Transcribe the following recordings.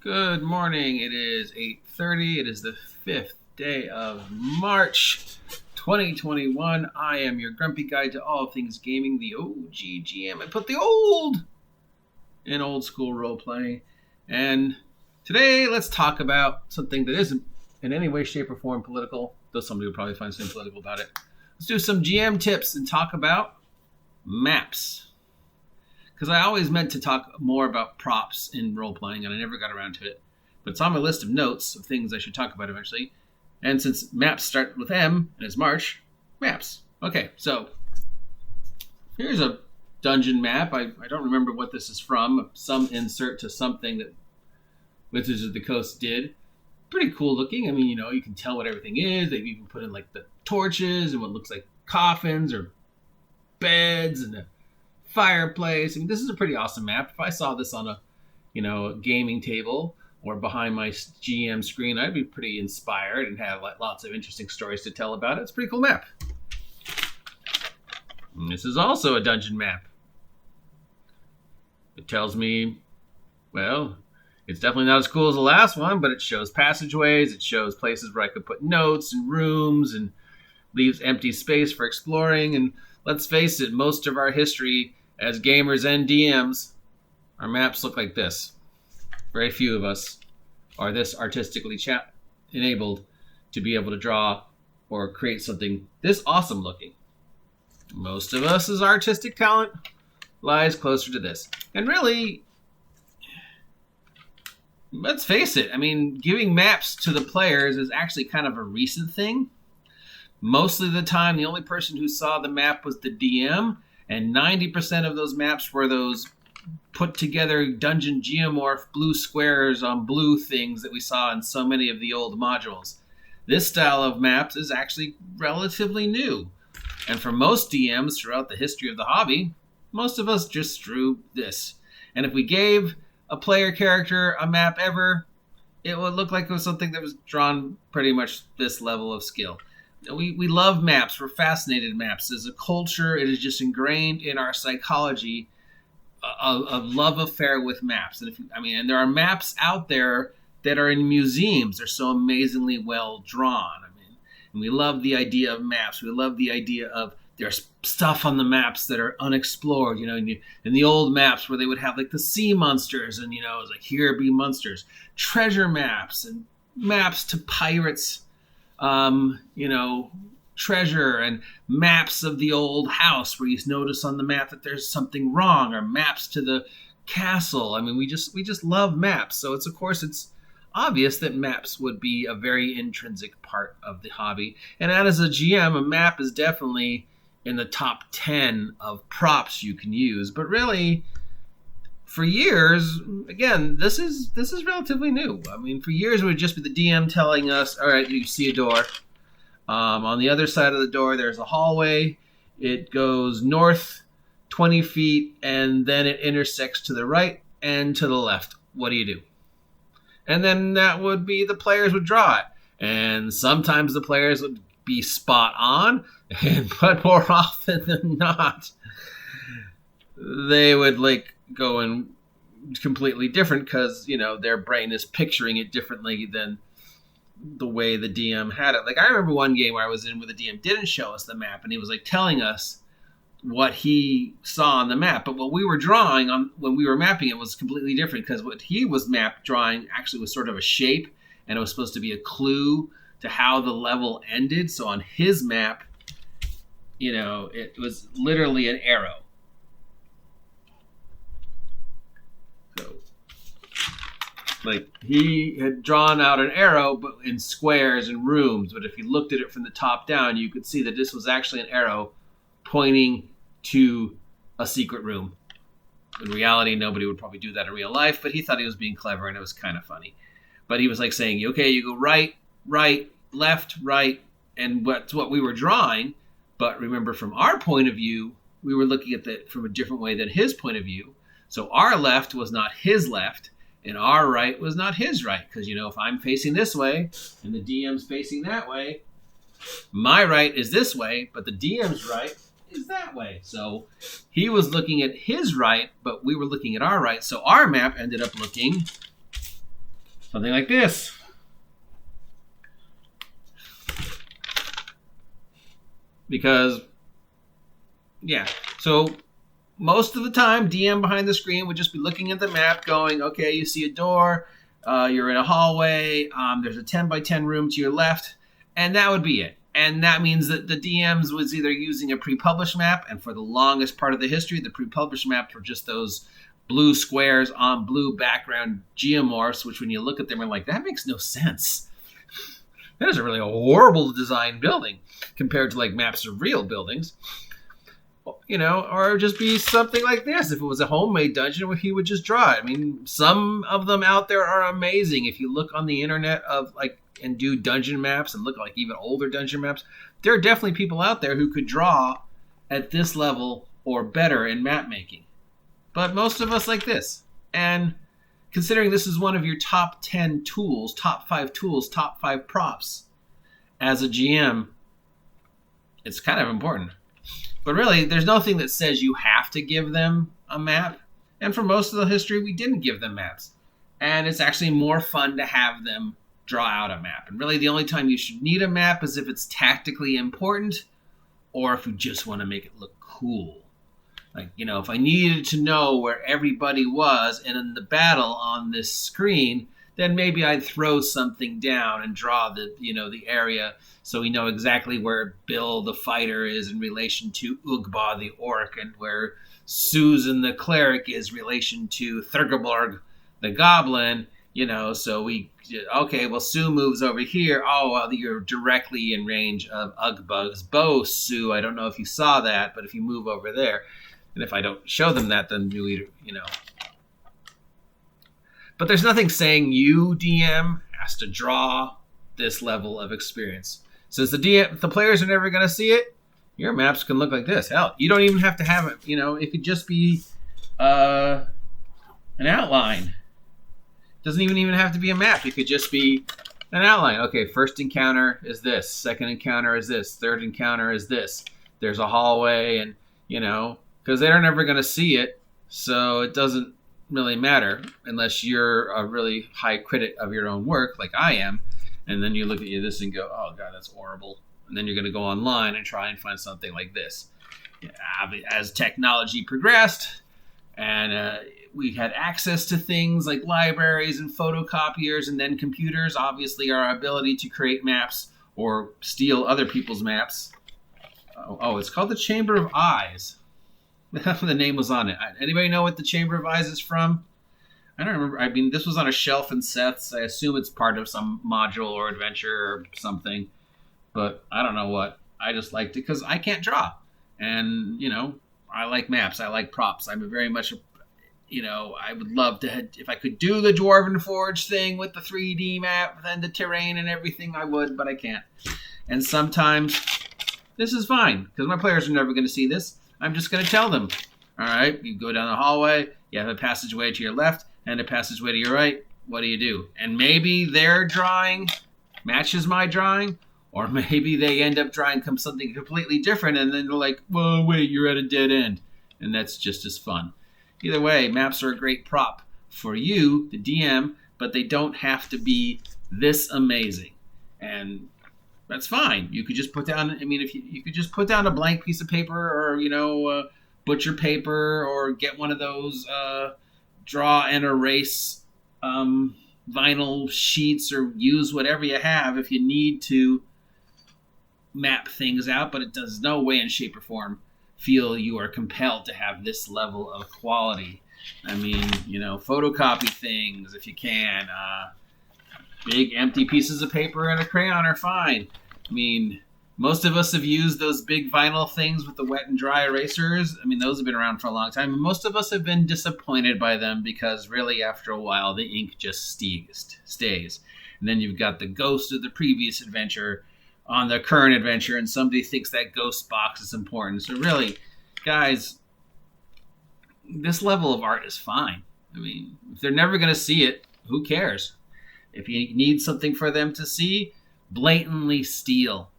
Good morning. It is 8:30. It is the 5th day of March 2021. I am your grumpy guide to all things gaming, the OGGM. I put the old in old school role playing. And today let's talk about something that isn't in any way, shape, or form political, though somebody would probably find something political about it. Let's do some GM tips and talk about maps. Because I always meant to talk more about props in role-playing, and I never got around to it. But it's on my list of notes of things I should talk about eventually. And since maps start with M, and it's March, maps. Okay, so here's a dungeon map. I don't remember what this is from. Some insert to something that Wizards of the Coast did. Pretty cool looking. I mean, you can tell what everything is. They've even put in, like, the torches and what looks like coffins or beds and a fireplace. I mean, this is a pretty awesome map. If I saw this on a gaming table or behind my GM screen, I'd be pretty inspired and have lots of interesting stories to tell about it. It's a pretty cool map. And this is also a dungeon map. It tells me, well, it's definitely not as cool as the last one, but it shows passageways, it shows places where I could put notes and rooms and leaves empty space for exploring. And let's face it, most of our history as gamers and DMs, our maps look like this. Very few of us are this artistically enabled to be able to draw or create something this awesome looking. Most of us' artistic talent lies closer to this. And really, let's face it, I mean, giving maps to the players is actually kind of a recent thing. Most of the time, the only person who saw the map was the DM, and 90% of those maps were those put together dungeon geomorph blue squares on blue things that we saw in so many of the old modules. This style of maps is actually relatively new. And for most DMs throughout the history of the hobby, most of us just drew this. And if we gave a player character a map ever, it would look like it was something that was drawn pretty much this level of skill. We love maps. We're fascinated with maps. As a culture, it is just ingrained in our psychology, a love affair with maps. And there are maps out there that are in museums. They're so amazingly well drawn. And we love the idea of maps. We love the idea of there's stuff on the maps that are unexplored. In the old maps where they would have like the sea monsters, and it was like here be monsters, treasure maps, and maps to pirates. Treasure, and maps of the old house where you notice on the map that there's something wrong, or maps to the castle. I mean, we just love maps. So it's obvious that maps would be a very intrinsic part of the hobby. And as a GM, a map is definitely in the top 10 of props you can use. But really, for years, again, this is relatively new. I mean, for years it would just be the DM telling us, all right, you see a door. On the other side of the door, there's a hallway. It goes north 20 feet, and then it intersects to the right and to the left. What do you do? And then that would be the players would draw it. And sometimes the players would be spot on, but more often than not, they would go in completely different because, their brain is picturing it differently than the way the DM had it. I remember one game where I was in where the DM didn't show us the map, and he was telling us what he saw on the map. But what we were drawing on when we were mapping it was completely different, because what he was drawing actually was sort of a shape, and it was supposed to be a clue to how the level ended. So on his map, it was literally an arrow. He had drawn out an arrow, but in squares and rooms. But if you looked at it from the top down, you could see that this was actually an arrow pointing to a secret room. In reality, nobody would probably do that in real life, but he thought he was being clever, and it was kind of funny. But he was saying, okay, you go right, left, right, and that's what we were drawing. But remember, from our point of view, we were looking at it from a different way than his point of view. So our left was not his left, and our right was not his right. Because, if I'm facing this way and the DM's facing that way, my right is this way, but the DM's right is that way. So he was looking at his right, but we were looking at our right. So our map ended up looking Something like this. Because, yeah, so most of the time, DM behind the screen would just be looking at the map going, okay, you see a door, you're in a hallway, there's a 10 by 10 room to your left, and that would be it. And that means that the DMs was either using a pre-published map, and for the longest part of the history, the pre-published maps were just those blue squares on blue background geomorphs, which when you look at them, are like, that makes no sense. That is a really horrible design building compared to like maps of real buildings. You know, or just be something like this. If it was a homemade dungeon where he would just draw it. I mean, some of them out there are amazing. If you look on the internet of like and do dungeon maps and look like even older dungeon maps, there are definitely people out there who could draw at this level or better in map making. But most of us like this. And considering this is one of your top 10 tools, top 5 tools, top 5 props as a GM, it's kind of important. But really, there's nothing that says you have to give them a map. And for most of the history, we didn't give them maps. And it's actually more fun to have them draw out a map. And really, the only time you should need a map is if it's tactically important or if you just want to make it look cool. Like, you know, if I needed to know where everybody was in the battle on this screen, then maybe I'd throw something down and draw the area so we know exactly where Bill the fighter is in relation to Ugba the orc, and where Susan the cleric is in relation to Thurgoborg the goblin. You know, so okay, well, Sue moves over here. Oh, well, you're directly in range of Ugba's bow, Sue. I don't know if you saw that, but if you move over there, and if I don't show them that, then you know. But there's nothing saying you, DM, has to draw this level of experience. Since the players are never going to see it, your maps can look like this. Hell, you don't even have to have it. You know, it could just be an outline. It doesn't even have to be a map. It could just be an outline. Okay, first encounter is this. Second encounter is this. Third encounter is this. There's a hallway, and, you know, because they're never going to see it, so it doesn't really matter unless you're a really high critic of your own work, like I am. And then you look at this and go, oh, God, that's horrible. And then you're going to go online and try and find something like this. As technology progressed and we had access to things like libraries and photocopiers and then computers, obviously our ability to create maps or steal other people's maps. Oh, it's called the Chamber of Eyes. The name was on it. Anybody know what the Chamber of Eyes is from? I don't remember. I mean, this was on a shelf in Seth's. I assume it's part of some module or adventure or something. But I don't know what. I just liked it because I can't draw. And, you know, I like maps. I like props. I'm very much, you know, I would love to, if I could do the Dwarven Forge thing with the 3D map and the terrain and everything, I would, but I can't. And sometimes this is fine because my players are never going to see this. I'm just going to tell them, all right, you go down the hallway, you have a passageway to your left and a passageway to your right. What do you do? And maybe their drawing matches my drawing, or maybe they end up drawing something completely different, and then they're like, well, wait, you're at a dead end. And that's just as fun. Either way, maps are a great prop for you, the DM, but they don't have to be this amazing. And that's fine. You could just put down, I mean, if you could just put down a blank piece of paper or, you know, butcher paper, or get one of those draw and erase vinyl sheets, or use whatever you have if you need to map things out, but it does no way in shape or form feel you are compelled to have this level of quality. I mean, you know, photocopy things if you can. Big empty pieces of paper and a crayon are fine. I mean, most of us have used those big vinyl things with the wet and dry erasers. I mean, those have been around for a long time. And most of us have been disappointed by them because really after a while, the ink just stays. And then you've got the ghost of the previous adventure on the current adventure, and somebody thinks that ghost box is important. So really, guys, this level of art is fine. I mean, if they're never going to see it, who cares? If you need something for them to see, blatantly steal.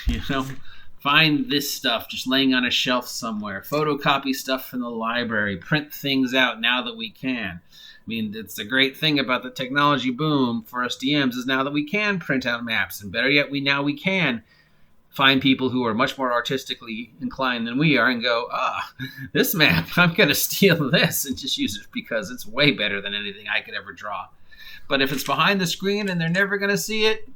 You know, find this stuff just laying on a shelf somewhere. Photocopy stuff from the library. Print things out now that we can. I mean, it's a great thing about the technology boom for us DMs is now that we can print out maps, and better yet, we can find people who are much more artistically inclined than we are and go, this map, I'm going to steal this and just use it because it's way better than anything I could ever draw. But if it's behind the screen and they're never going to see it,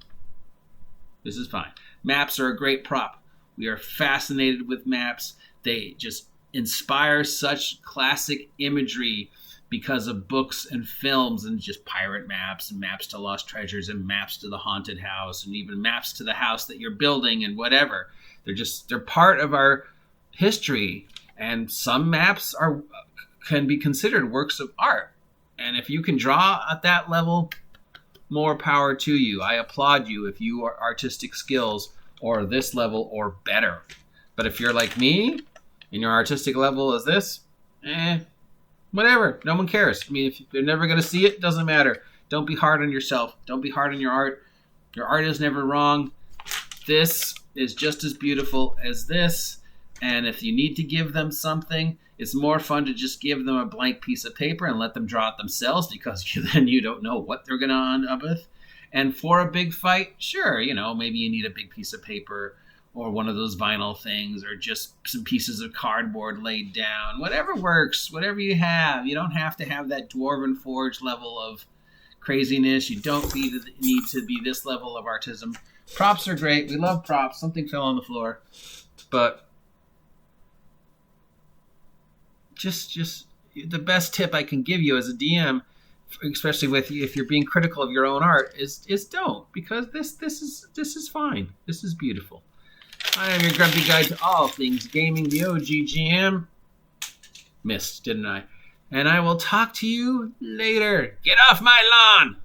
this is fine. Maps are a great prop. We are fascinated with maps. They just inspire such classic imagery because of books and films and just pirate maps and maps to lost treasures and maps to the haunted house and even maps to the house that you're building and whatever. They're part of our history, and some maps can be considered works of art. And if you can draw at that level, more power to you. I applaud you if you are artistic skills or this level or better. But if you're like me and your artistic level is this, whatever. No one cares. I mean, if you're never going to see it, doesn't matter. Don't be hard on yourself. Don't be hard on your art. Your art is never wrong. This is just as beautiful as this. And if you need to give them something, it's more fun to just give them a blank piece of paper and let them draw it themselves, because then you don't know what they're going to end up with. And for a big fight, sure, maybe you need a big piece of paper or one of those vinyl things, or just some pieces of cardboard laid down. Whatever works, whatever you have. You don't have to have that Dwarven Forge level of craziness. You don't need to be this level of artism. Props are great. We love props. Something fell on the floor. But just the best tip I can give you as a DM, especially if you're being critical of your own art, is don't, because this is fine. This is beautiful. I am your grumpy guide to all things gaming, the OGGM. Missed, didn't I? And I will talk to you later. Get off my lawn!